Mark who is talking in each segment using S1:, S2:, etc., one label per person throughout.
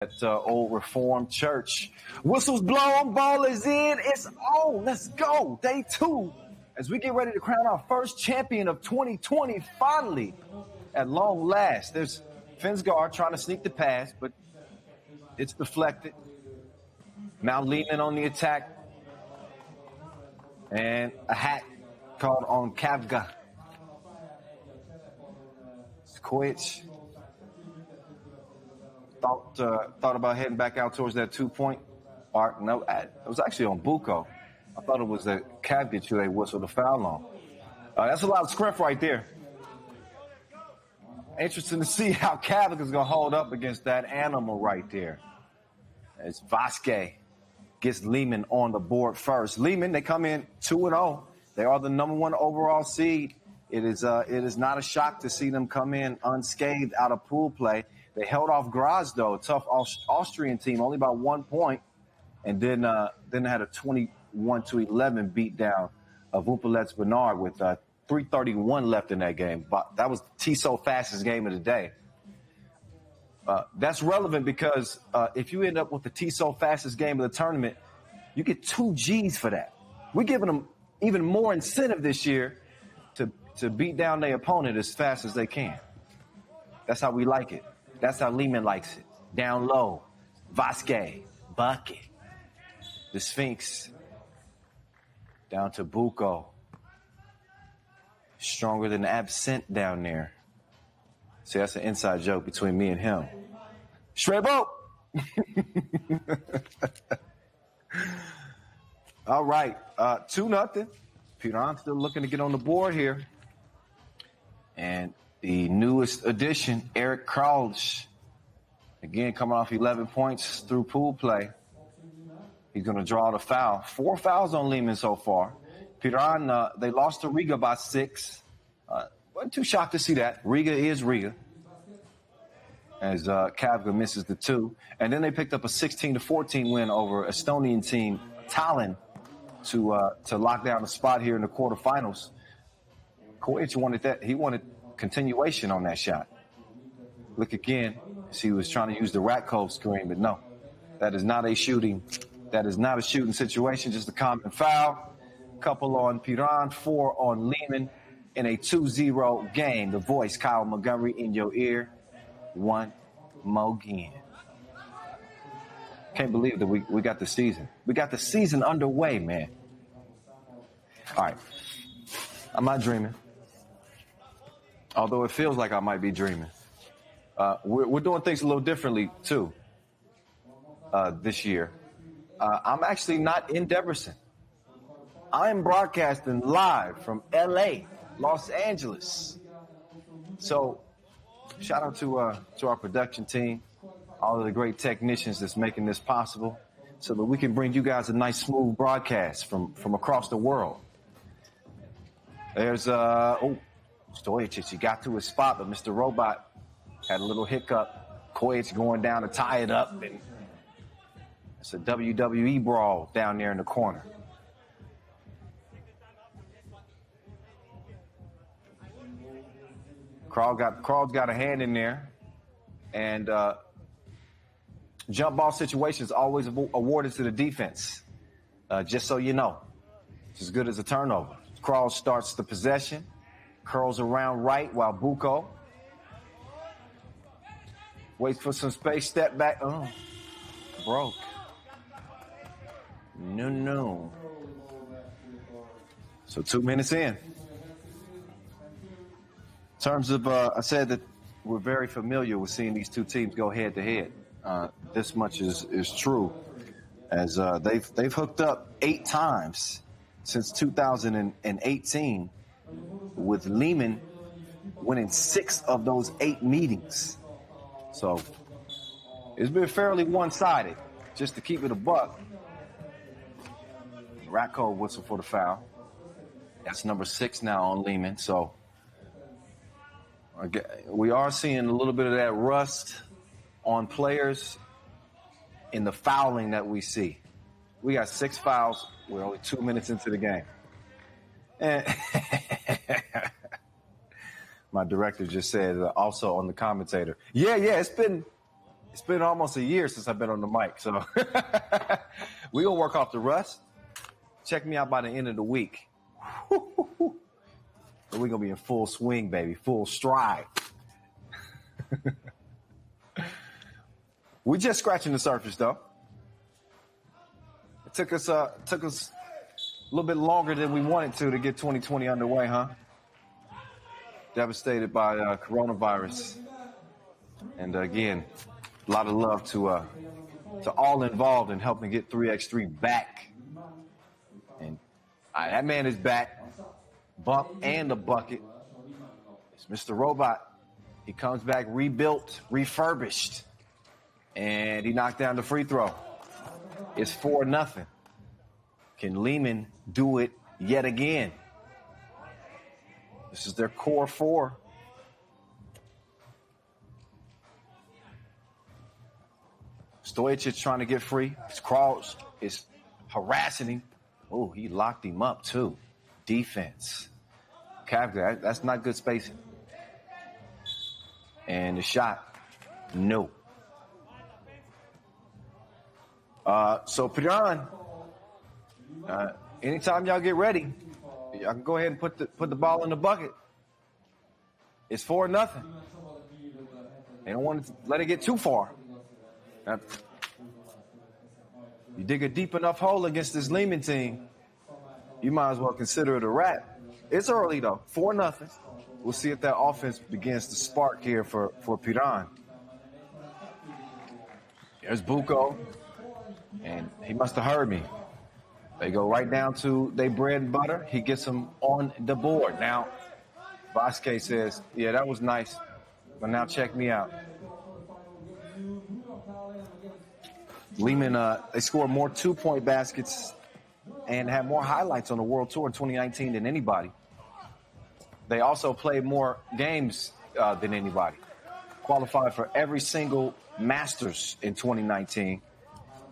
S1: at Old Reformed Church. Whistles blown, ball is in, it's on. Let's go. Day 2 as we get ready to crown our first champion of 2020 finally at long last. There's Finsgaard trying to sneak the pass, but it's deflected. Now Liman on the attack. And a hat called on Kavga. Kojic thought about heading back out towards that 2-point arc. No, it was actually on Buko. I thought it was a Kavga who they whistled a foul on. That's a lot of scrimp right there. Interesting to see how Kavga is going to hold up against that animal right there. As Vasquez gets Liman on the board first. Liman, they come in 2-0. They are the number 1 overall seed. It is not a shock to see them come in unscathed out of pool play. They held off Graz, though, a tough Austrian team, only by 1 point, and then had a 21-11 beatdown of Upalets Bernard with 3:31 left in that game. But that was TSO fastest game of the day. That's relevant because if you end up with the TSO fastest game of the tournament, you get 2 G's for that. We're giving them even more incentive this year to beat down their opponent as fast as they can. That's how we like it. That's how Liman likes it. Down low, Vasquez, bucket. The Sphinx down to Buko. Stronger than absent down there. See, that's an inside joke between me and him. Strebo! All right, 2-0. Piran still looking to get on the board here. And the newest addition, Eric Krausch, again coming off 11 points through pool play. He's going to draw the foul. 4 fouls on Liman so far. Piran, they lost to Riga by 6. Wasn't too shocked to see that. Riga is Riga. As Kavga misses the 2. And then they picked up a 16-14 win over Estonian team Tallinn to lock down the spot here in the quarterfinals. Kojic wanted that. He wanted continuation on that shot. Look again. He was trying to use the rat cove screen, but no. That is not a shooting. That is not a shooting situation, just a common foul. Couple on Piran, 4 on Liman in a 2-0 game. The voice, Kyle Montgomery, in your ear. One more again. Can't believe that we got the season. We got the season underway, man. All right. I'm not dreaming. Although it feels like I might be dreaming. We're doing things a little differently, too, this year. I'm actually not in Debrecen. I'm broadcasting live from L.A., Los Angeles. So shout out to our production team, all of the great technicians that's making this possible so that we can bring you guys a nice, smooth broadcast from across the world. There's, Stojic, he got to his spot, but Mr. Robot had a little hiccup. Kojic going down to tie it up, and it's a WWE brawl down there in the corner. Kral's got a hand in there, and jump ball situations always awarded to the defense. Just so you know, it's as good as a turnover. Kral starts the possession, curls around right while Buko waits for some space, step back. Oh, broke. No. So 2 minutes in. In terms of, I said that we're very familiar with seeing these two teams go head to head. This much is true, as they've hooked up 8 times since 2018, with Liman winning 6 of those 8 meetings. So it's been fairly one-sided, just to keep it a buck. Ratko whistle for the foul. That's number 6 now on Liman. So we are seeing a little bit of that rust on players in the fouling that we see. We got 6 fouls. We're only 2 minutes into the game. And my director just said also on the commentator, yeah, it's been It's been almost a year since I've been on the mic, so we're going to work off the rust. Check me out by the end of the week. We're going to be in full swing, baby, full stride. We're just scratching the surface, though. It took us a little bit longer than we wanted to get 2020 underway, huh? Devastated by coronavirus. And again, a lot of love to all involved in helping get 3x3 back. And that man is back. Bump and the bucket. It's Mr. Robot. He comes back rebuilt, refurbished. And he knocked down the free throw. It's 4-0. Can Liman do it yet again? This is their core four. Stojic trying to get free. Krause is harassing him. Oh, he locked him up too. Defense. Kavka, that's not good spacing. And the shot, no. So Piran, anytime y'all get ready, y'all can go ahead and put the ball in the bucket. It's 4-0. They don't want to let it get too far. Now, you dig a deep enough hole against this Liman team, you might as well consider it a wrap. It's early though, 4-0. We'll see if that offense begins to spark here for Piran. There's Buko, and he must have heard me. They go right down to their bread and butter. He gets them on the board. Now, Vasquez says, yeah, that was nice, but now check me out. Liman, they scored more two-point baskets and had more highlights on the World Tour in 2019 than anybody. They also played more games than anybody. Qualified for every single Masters in 2019.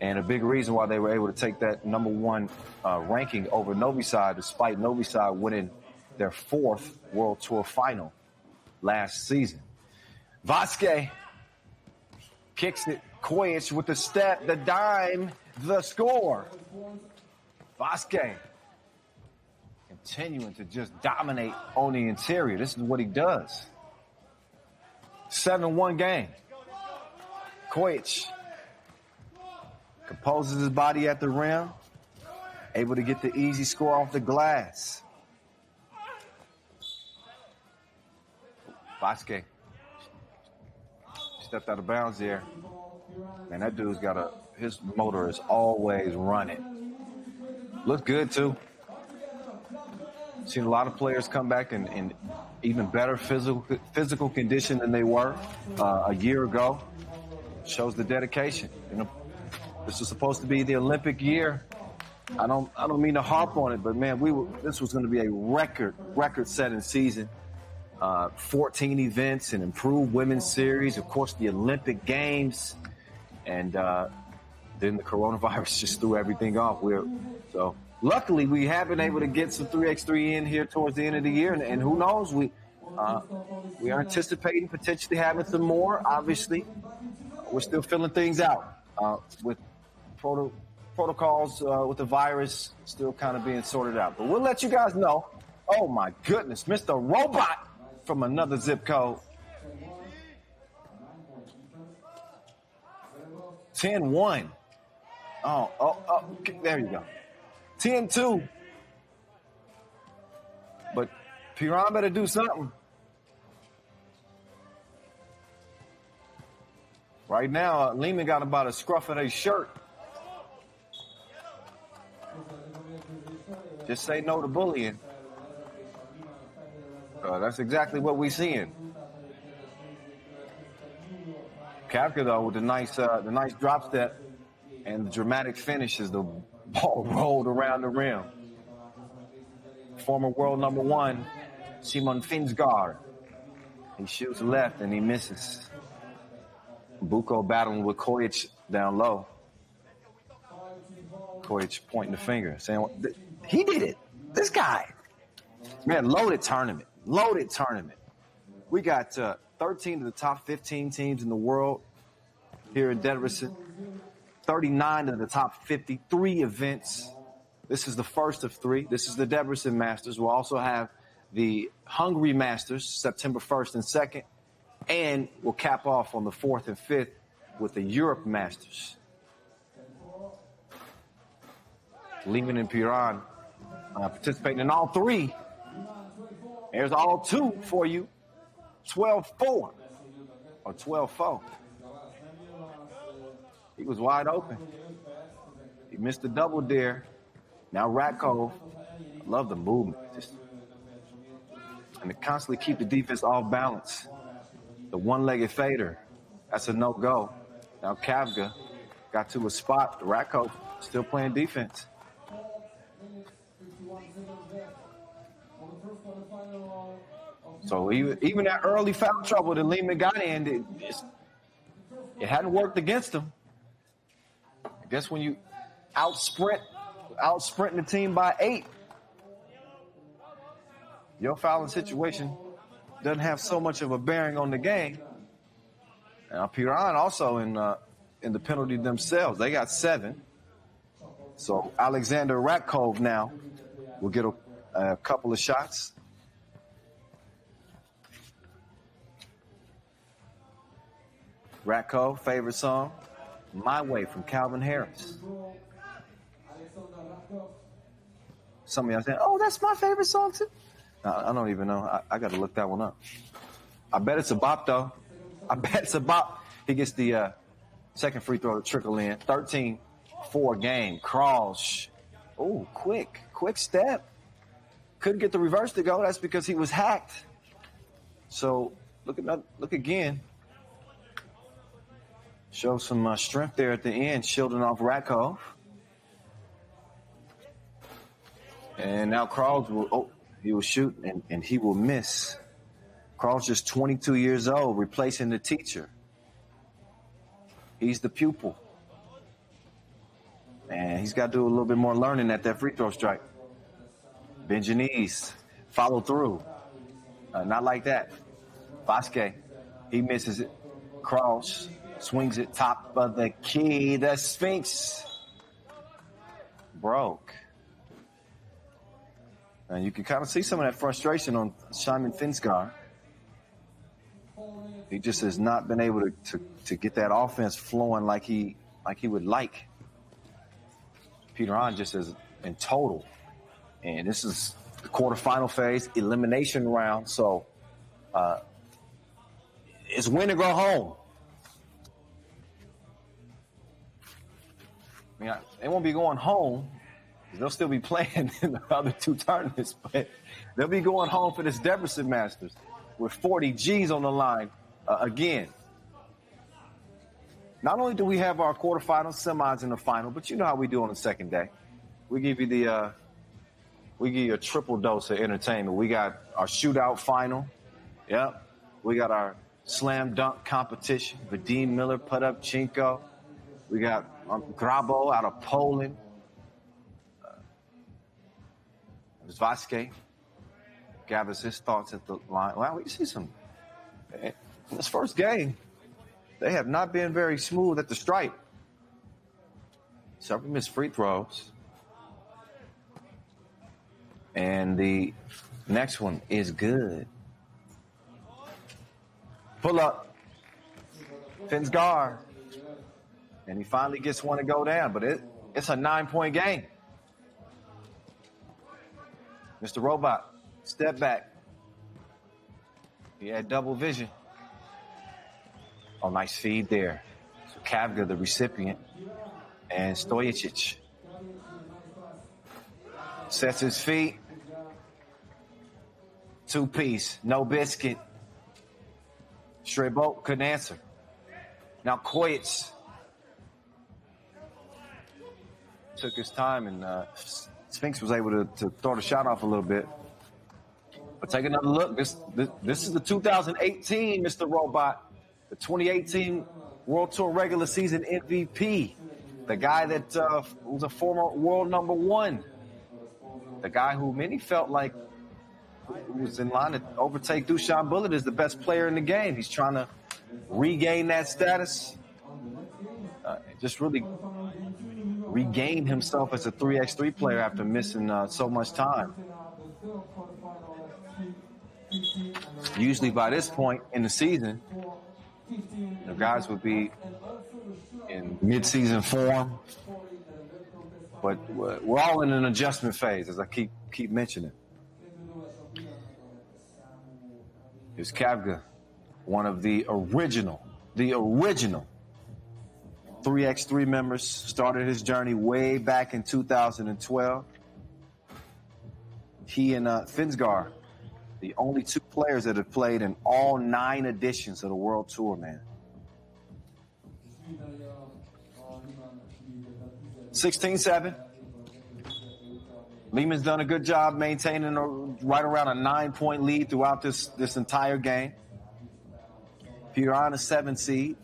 S1: And a big reason why they were able to take that number one ranking over Novi Sad, despite Novi Sad winning their fourth World Tour final last season. Vasquez kicks it. Kojic with the step, the dime, the score. Vasquez continuing to just dominate on the interior. This is what he does. 7-1 game. Kojic composes his body at the rim, able to get the easy score off the glass. Vasquez stepped out of bounds there. Man, that dude's his motor is always running. Looks good, too. Seen a lot of players come back in even better physical condition than they were a year ago. Shows the dedication. You know, this was supposed to be the Olympic year. I don't mean to harp on it, but man, this was going to be a record-setting season. 14 events, an improved women's series, of course, the Olympic Games. And then the coronavirus just threw everything off. So luckily, we have been able to get some 3x3 in here towards the end of the year. And who knows, we are anticipating potentially having some more. Obviously, we're still filling things out with protocols with the virus still kind of being sorted out. But we'll let you guys know. Oh, my goodness, Mr. Robot from another zip code. 10-1. Oh, there you go. 10-2. But Piran better do something. Right now, Liman got about a scruff of his shirt. Just say no to bullying. That's exactly what we're seeing. Kavka, though, with the nice drop step and the dramatic finish as the ball rolled around the rim. Former world number one, Simon Finsgaard. He shoots left and he misses. Buko battling with Kojic down low. Kojic pointing the finger, saying, he did it. This guy. Man, loaded tournament. We got 13 of the top 15 teams in the world here in Debrecen. 39 of the top 53 events. This is the first of 3. This is the Debrecen Masters. We'll also have the Hungary Masters, September 1st and 2nd. And we'll cap off on the 4th and 5th with the Europe Masters. Liman and Piran participating in all 3. There's all 2 for you. 12-4 or 12-4. He was wide open. He missed the double dare. Now Ratkov. I love the movement. And to constantly keep the defense off balance. The one-legged fader. That's a no-go. Now Kavga got to a spot. Ratkov still playing defense. So even that early foul trouble that Liman got in, it hadn't worked against him. I guess when you out-sprinting the team by 8, your fouling situation doesn't have so much of a bearing on the game. Now Piran also in the penalty themselves. They got 7. So Alexander Ratkov now will get a couple of shots. Ratkov, favorite song, My Way from Calvin Harris. Some of y'all saying, oh, that's my favorite song too. I don't even know. I got to look that one up. I bet it's a bop, though. I bet it's a bop. He gets the second free throw to trickle in. 13-4 game. Crawls. Oh, quick step. Couldn't get the reverse to go. That's because he was hacked. So look again. Show some strength there at the end, shielding off Ratkov. And now Crawls he will shoot and he will miss. Crawls just 22 years old, replacing the teacher. He's the pupil. And he's got to do a little bit more learning at that free throw strike. Benjanese, follow through. Not like that. Vasquez, he misses it. Crawls. Swings it top of the key. The Sphinx broke. And you can kind of see some of that frustration on Simon Finsgar. He just has not been able to get that offense flowing like he would like. Piran just is in total. And this is the quarterfinal phase, elimination round. So it's win or go home. I mean, they won't be going home. They'll still be playing in the other 2 tournaments, but they'll be going home for this Debrecen Masters with 40 G's on the line again. Not only do we have our quarterfinals, semis, and the final, but you know how we do on the second day. We give you a triple dose of entertainment. We got our shootout final. Yep. We got our slam dunk competition. Vadim Miller put up Chinko. We got Grabo out of Poland. Vasquez gathers his thoughts at the line. Wow, we see some. In this first game, they have not been very smooth at the stripe. Several missed free throws. And the next one is good. Pull up. Finsgar. And he finally gets one to go down, but it's a 9-point game. Mr. Robot, step back. He had double vision. Oh, nice feed there. So Kavga, the recipient, and Stojicic sets his feet. 2-piece, no biscuit. Strebo couldn't answer. Now Koyitz took his time, and Sphinx was able to throw the shot off a little bit. But take another look. This is the 2018 Mr. Robot, the 2018 World Tour regular season MVP, the guy that was a former world number 1, the guy who many felt like was in line to overtake Dusan Bullet as the best player in the game. He's trying to regain that status. just really regained himself as a 3x3 player after missing so much time. Usually by this point in the season, the guys would be in mid-season form, but we're all in an adjustment phase, as I keep mentioning. Here's Kavga, one of the original 3x3 members, started his journey way back in 2012. He and Finsgar, the only two players that have played in all 9 editions of the World Tour, man. 16-7. Liman's done a good job maintaining right around a 9-point lead throughout this entire game. Piran, a 7 seed.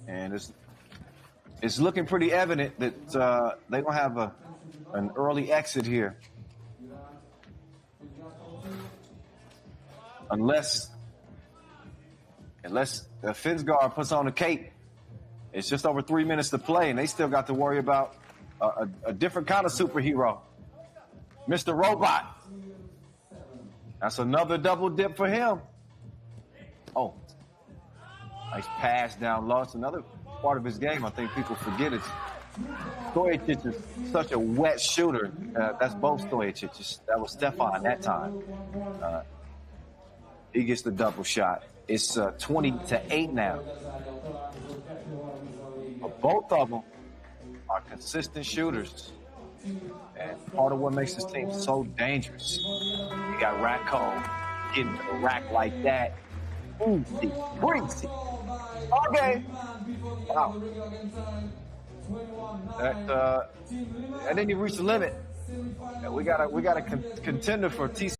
S1: And it's looking pretty evident that they're going to have an early exit here. Unless Finsgar puts on a cape. It's just over 3 minutes to play, and they still got to worry about a different kind of superhero. Mr. Robot. That's another double dip for him. Oh, nice pass down low. It's another part of his game I think people forget is Stojacic is such a wet shooter. That's both Stojacic. That was Stefan that time. He gets the double shot. It's 20-8 now. But both of them are consistent shooters. And part of what makes this team so dangerous. You got Racco getting to the rack like that. Breezy. Okay. Wow. That didn't even reach the limit. We got a contender for TC.